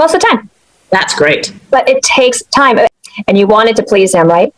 most of the time. That's great. But it takes time. And you wanted to please him, right?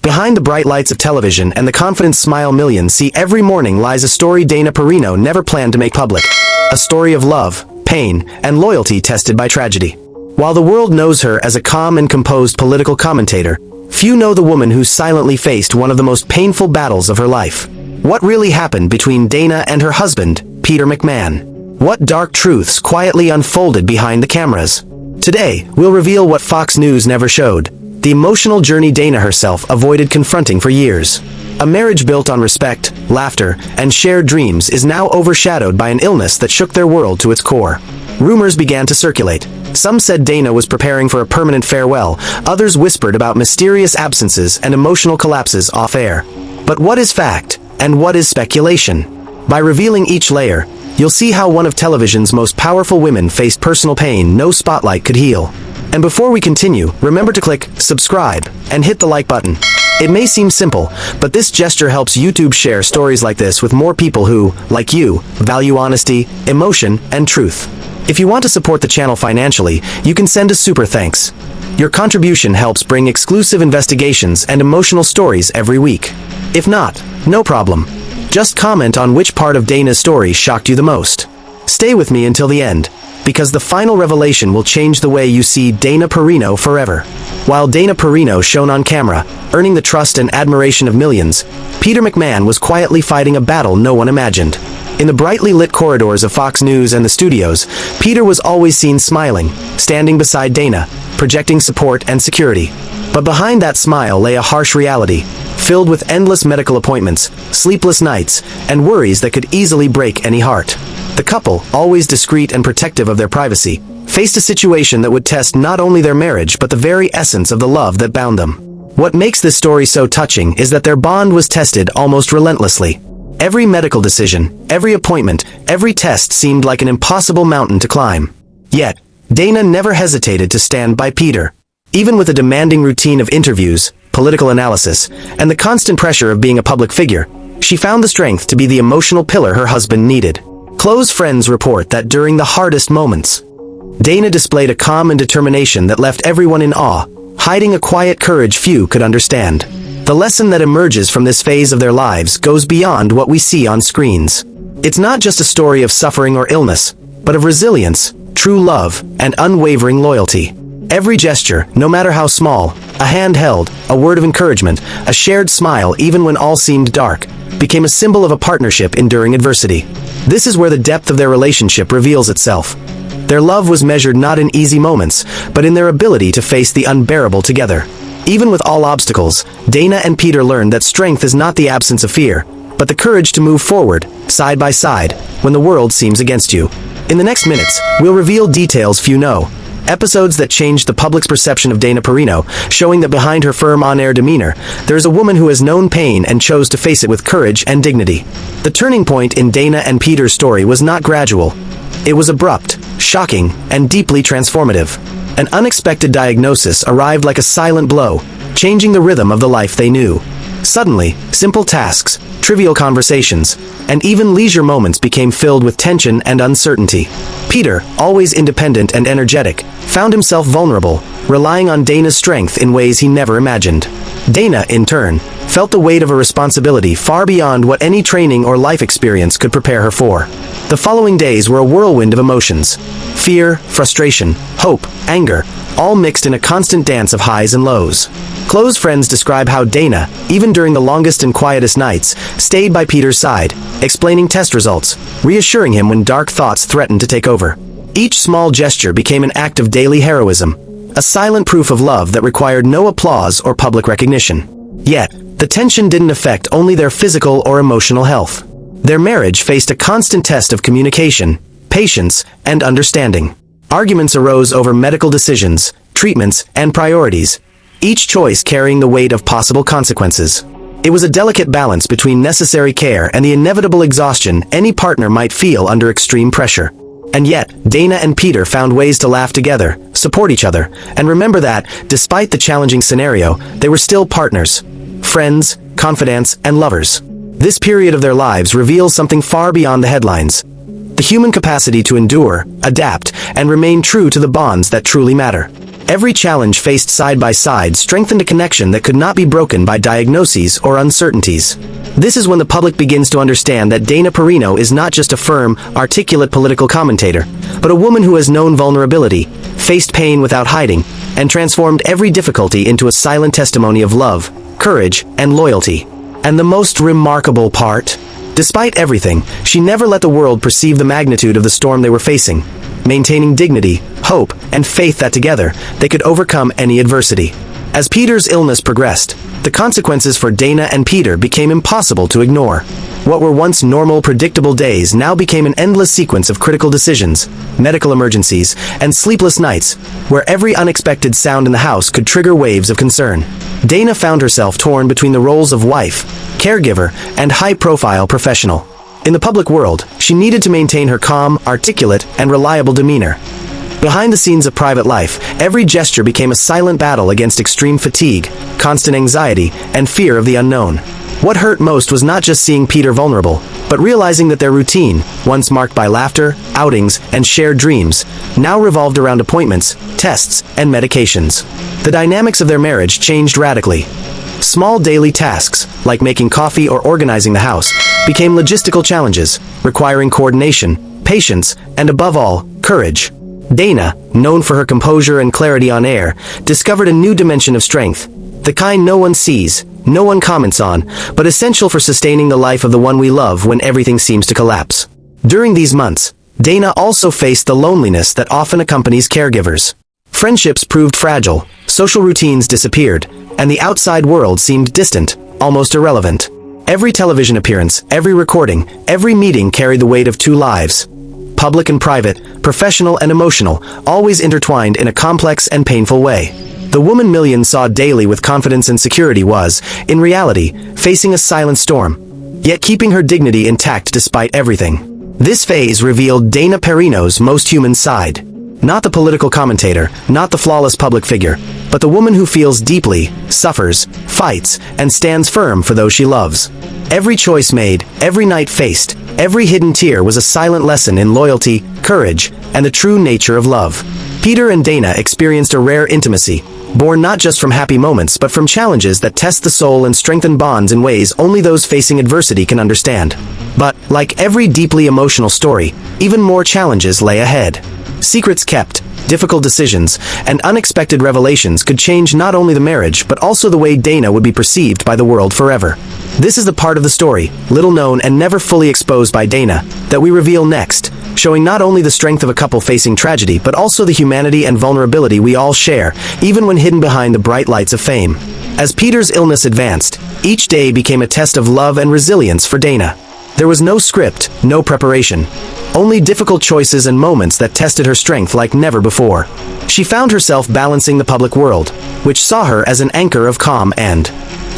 Behind the bright lights of television and the confident smile millions see every morning lies a story Dana Perino never planned to make public. A story of love, pain, and loyalty tested by tragedy. While the world knows her as a calm and composed political commentator, few know the woman who silently faced one of the most painful battles of her life. What really happened between Dana and her husband, Peter McMahon? What dark truths quietly unfolded behind the cameras? Today, we'll reveal what Fox News never showed. The emotional journey Dana herself avoided confronting for years. A marriage built on respect, laughter, and shared dreams is now overshadowed by an illness that shook their world to its core. Rumors began to circulate. Some said Dana was preparing for a permanent farewell, others whispered about mysterious absences and emotional collapses off-air. But what is fact, and what is speculation? By revealing each layer, you'll see how one of television's most powerful women faced personal pain no spotlight could heal. And before we continue, remember to click subscribe and hit the like button. It may seem simple, but this gesture helps YouTube share stories like this with more people who, like you, value honesty, emotion, and truth. If you want to support the channel financially, you can send a super thanks. Your contribution helps bring exclusive investigations and emotional stories every week. If not, no problem. Just comment on which part of Dana's story shocked you the most. Stay with me until the end, because the final revelation will change the way you see Dana Perino forever. While Dana Perino shone on camera, earning the trust and admiration of millions, Peter McMahon was quietly fighting a battle no one imagined. In the brightly lit corridors of Fox News and the studios, Peter was always seen smiling, standing beside Dana, projecting support and security. But behind that smile lay a harsh reality, filled with endless medical appointments, sleepless nights, and worries that could easily break any heart. The couple, always discreet and protective of their privacy, faced a situation that would test not only their marriage but the very essence of the love that bound them. What makes this story so touching is that their bond was tested almost relentlessly. Every medical decision, every appointment, every test seemed like an impossible mountain to climb. Yet, Dana never hesitated to stand by Peter. Even with a demanding routine of interviews, political analysis, and the constant pressure of being a public figure, she found the strength to be the emotional pillar her husband needed. Close friends report that during the hardest moments, Dana displayed a calm and determination that left everyone in awe, hiding a quiet courage few could understand. The lesson that emerges from this phase of their lives goes beyond what we see on screens. It's not just a story of suffering or illness, but of resilience, true love, and unwavering loyalty. Every gesture, no matter how small, a hand held, a word of encouragement, a shared smile even when all seemed dark, became a symbol of a partnership enduring adversity. This is where the depth of their relationship reveals itself. Their love was measured not in easy moments, but in their ability to face the unbearable together. Even with all obstacles, Dana and Peter learned that strength is not the absence of fear, but the courage to move forward, side by side, when the world seems against you. In the next minutes, we'll reveal details few know. Episodes that changed the public's perception of Dana Perino, showing that behind her firm on-air demeanor, there is a woman who has known pain and chose to face it with courage and dignity. The turning point in Dana and Peter's story was not gradual. It was abrupt, shocking, and deeply transformative. An unexpected diagnosis arrived like a silent blow, changing the rhythm of the life they knew. Suddenly, simple tasks, trivial conversations, and even leisure moments became filled with tension and uncertainty. Peter, always independent and energetic, found himself vulnerable, relying on Dana's strength in ways he never imagined. Dana, in turn, felt the weight of a responsibility far beyond what any training or life experience could prepare her for. The following days were a whirlwind of emotions. Fear, frustration, hope, anger, all mixed in a constant dance of highs and lows. Close friends describe how Dana, even during the longest and quietest nights, stayed by Peter's side, explaining test results, reassuring him when dark thoughts threatened to take over. Each small gesture became an act of daily heroism, a silent proof of love that required no applause or public recognition. Yet, the tension didn't affect only their physical or emotional health. Their marriage faced a constant test of communication, patience, and understanding. Arguments arose over medical decisions, treatments, and priorities, each choice carrying the weight of possible consequences. It was a delicate balance between necessary care and the inevitable exhaustion any partner might feel under extreme pressure. And yet, Dana and Peter found ways to laugh together, support each other, and remember that, despite the challenging scenario, they were still partners, friends, confidants, and lovers. This period of their lives reveals something far beyond the headlines. the human capacity to endure, adapt, and remain true to the bonds that truly matter. Every challenge faced side by side strengthened a connection that could not be broken by diagnoses or uncertainties. This is when the public begins to understand that Dana Perino is not just a firm, articulate political commentator, but a woman who has known vulnerability, faced pain without hiding, and transformed every difficulty into a silent testimony of love, courage, and loyalty. And the most remarkable part? Despite everything, she never let the world perceive the magnitude of the storm they were facing, maintaining dignity, hope, and faith that together, they could overcome any adversity. As Peter's illness progressed, the consequences for Dana and Peter became impossible to ignore. What were once normal, predictable days now became an endless sequence of critical decisions, medical emergencies, and sleepless nights, where every unexpected sound in the house could trigger waves of concern. Dana found herself torn between the roles of wife, caregiver, and high-profile professional. In the public world, she needed to maintain her calm, articulate, and reliable demeanor. Behind the scenes of private life, every gesture became a silent battle against extreme fatigue, constant anxiety, and fear of the unknown. What hurt most was not just seeing Peter vulnerable, but realizing that their routine, once marked by laughter, outings, and shared dreams, now revolved around appointments, tests, and medications. The dynamics of their marriage changed radically. Small daily tasks, like making coffee or organizing the house, became logistical challenges, requiring coordination, patience, and above all, courage. Dana, known for her composure and clarity on air, discovered a new dimension of strength, the kind no one sees, no one comments on, but essential for sustaining the life of the one we love when everything seems to collapse. During these months, Dana also faced the loneliness that often accompanies caregivers. Friendships proved fragile, social routines disappeared, and the outside world seemed distant, almost irrelevant. Every television appearance, every recording, every meeting carried the weight of two lives. Public and private, professional and emotional, always intertwined in a complex and painful way. The woman millions saw daily with confidence and security was, in reality, facing a silent storm, yet keeping her dignity intact despite everything. This phase revealed Dana Perino's most human side. Not the political commentator, not the flawless public figure, but the woman who feels deeply, suffers, fights, and stands firm for those she loves. Every choice made, every night faced, every hidden tear was a silent lesson in loyalty, courage, and the true nature of love. Peter and Dana experienced a rare intimacy, born not just from happy moments but from challenges that test the soul and strengthen bonds in ways only those facing adversity can understand. But, like every deeply emotional story, even more challenges lay ahead. Secrets kept, difficult decisions, and unexpected revelations could change not only the marriage but also the way Dana would be perceived by the world forever. This is the part of the story, little known and never fully exposed by Dana, that we reveal next, showing not only the strength of a couple facing tragedy but also the humanity and vulnerability we all share, even when hidden behind the bright lights of fame. As Peter's illness advanced, each day became a test of love and resilience for Dana. There was no script, no preparation, only difficult choices and moments that tested her strength like never before. She found herself balancing the public world, which saw her as an anchor of calm and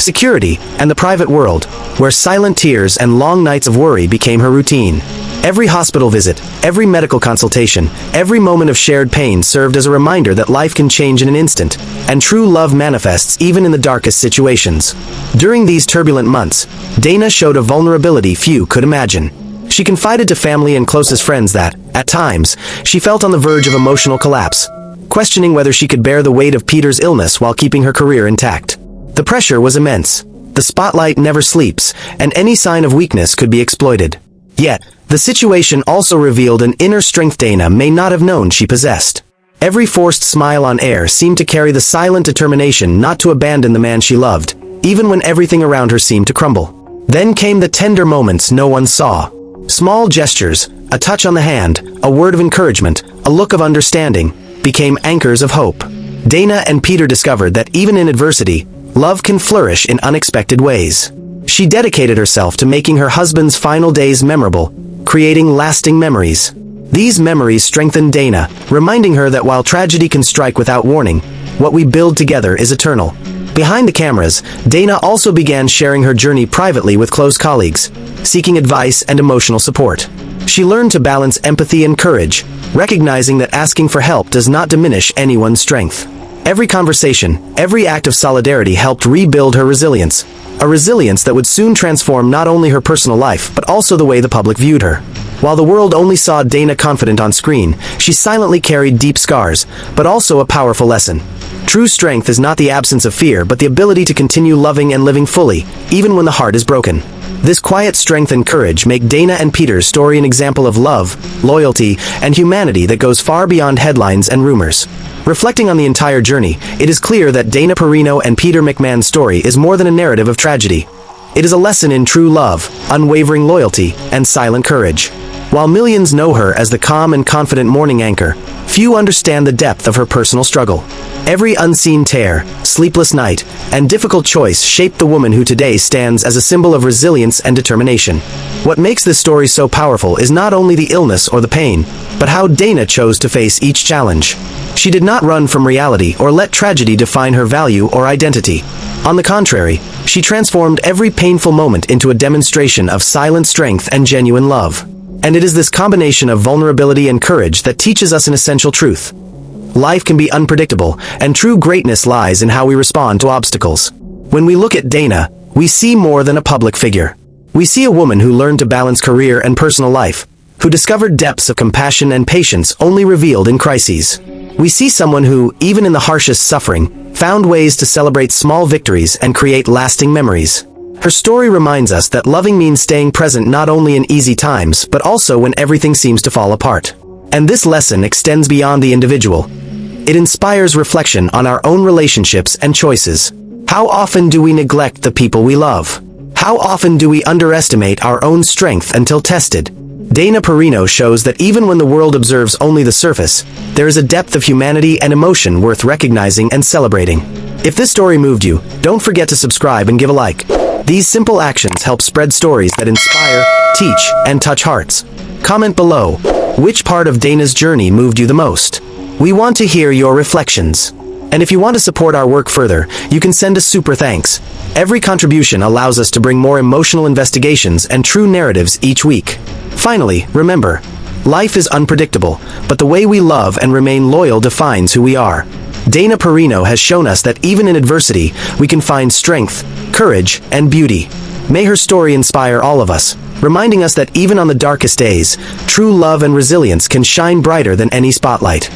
security, and the private world, where silent tears and long nights of worry became her routine. Every hospital visit, every medical consultation, every moment of shared pain served as a reminder that life can change in an instant, and true love manifests even in the darkest situations. During these turbulent months, Dana showed a vulnerability few could imagine. She confided to family and closest friends that, at times, she felt on the verge of emotional collapse, questioning whether she could bear the weight of Peter's illness while keeping her career intact. The pressure was immense. The spotlight never sleeps, and any sign of weakness could be exploited. Yet, the situation also revealed an inner strength Dana may not have known she possessed. Every forced smile on air seemed to carry the silent determination not to abandon the man she loved, even when everything around her seemed to crumble. Then came the tender moments no one saw. Small gestures, a touch on the hand, a word of encouragement, a look of understanding, became anchors of hope. Dana and Peter discovered that even in adversity, love can flourish in unexpected ways. She dedicated herself to making her husband's final days memorable, creating lasting memories. These memories strengthened Dana, reminding her that while tragedy can strike without warning, what we build together is eternal. Behind the cameras, Dana also began sharing her journey privately with close colleagues, seeking advice and emotional support. She learned to balance empathy and courage, recognizing that asking for help does not diminish anyone's strength. Every conversation, every act of solidarity helped rebuild her resilience, a resilience that would soon transform not only her personal life but also the way the public viewed her. While the world only saw Dana confident on screen, she silently carried deep scars, but also a powerful lesson. True strength is not the absence of fear, but the ability to continue loving and living fully, even when the heart is broken. This quiet strength and courage make Dana and Peter's story an example of love, loyalty, and humanity that goes far beyond headlines and rumors. Reflecting on the entire journey, it is clear that Dana Perino and Peter McMahon's story is more than a narrative of tragedy. It is a lesson in true love, unwavering loyalty, and silent courage. While millions know her as the calm and confident morning anchor, few understand the depth of her personal struggle. Every unseen tear, sleepless night, and difficult choice shaped the woman who today stands as a symbol of resilience and determination. What makes this story so powerful is not only the illness or the pain, but how Dana chose to face each challenge. She did not run from reality or let tragedy define her value or identity. On the contrary, she transformed every painful moment into a demonstration of silent strength and genuine love. And it is this combination of vulnerability and courage that teaches us an essential truth. Life can be unpredictable, and true greatness lies in how we respond to obstacles. When we look at Dana, we see more than a public figure. We see a woman who learned to balance career and personal life, who discovered depths of compassion and patience only revealed in crises. We see someone who, even in the harshest suffering, found ways to celebrate small victories and create lasting memories. Her story reminds us that loving means staying present not only in easy times, but also when everything seems to fall apart. And this lesson extends beyond the individual. It inspires reflection on our own relationships and choices. How often do we neglect the people we love? How often do we underestimate our own strength until tested? Dana Perino shows that even when the world observes only the surface, there is a depth of humanity and emotion worth recognizing and celebrating. If this story moved you, don't forget to subscribe and give a like. These simple actions help spread stories that inspire, teach, and touch hearts. Comment below, which part of Dana's journey moved you the most? We want to hear your reflections. And if you want to support our work further, you can send a super thanks. Every contribution allows us to bring more emotional investigations and true narratives each week. Finally, remember, life is unpredictable, but the way we love and remain loyal defines who we are. Dana Perino has shown us that even in adversity, we can find strength, courage, and beauty. May her story inspire all of us, reminding us that even on the darkest days, true love and resilience can shine brighter than any spotlight.